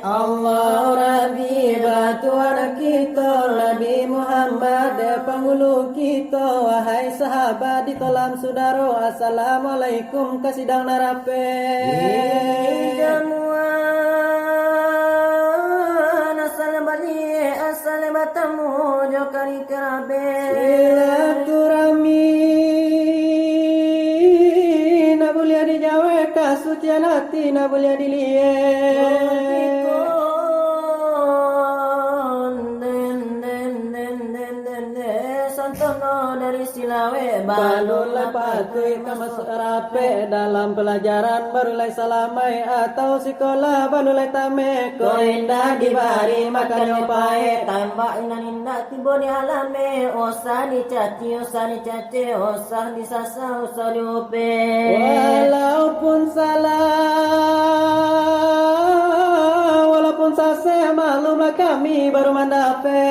Allah Rabbi batuan kita Nabi Muhammad panggulu kita wahai sahabat di kolam sudaro assalamualaikum kasidang narape jamuan asal batamu jokari kerabe silaturahmi nabulia di jawa kasucian hati nabulia di liye dari silawe balulai patuh kamas rape dalam pelajaran barulai salamai atau sekolah balulai tame ko indah dibari makan nyopae tambah indah tibo di alame osah dicaci osah disasa osah diope walaupun salah walaupun sase maklumlah kami baru mandape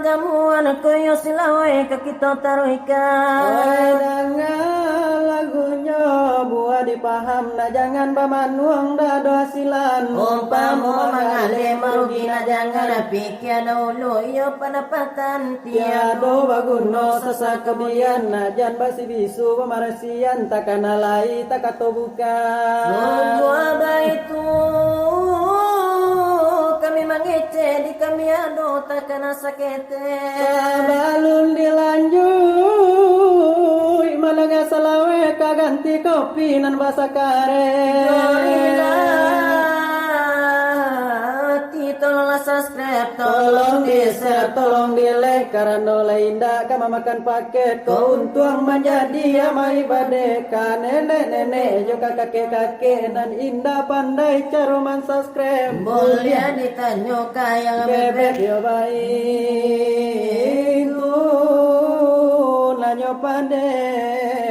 jamuan koyo silawe ke kita taruhkan dengan lagunya buah dipaham na jangan bamanuang da doa silan umpama mangale marugi na jangan pikir dahulu iyo pendapatan tiado baguno sesa kebian na jan basi bisu pemarasian takkan alai takato buka semua itu kami mangece di kami ado takkan sakete balun dilanjut malaga salawe kaganti kopi nan basa kare tolonglah subscribe tolong di share tolong di like karena indah kama makan paket keuntung menjadi amai badeka nenek juga kakek dan indah pandai cara man subscribe boleh ditanya kaya bebek yo baik itu nanyo pandai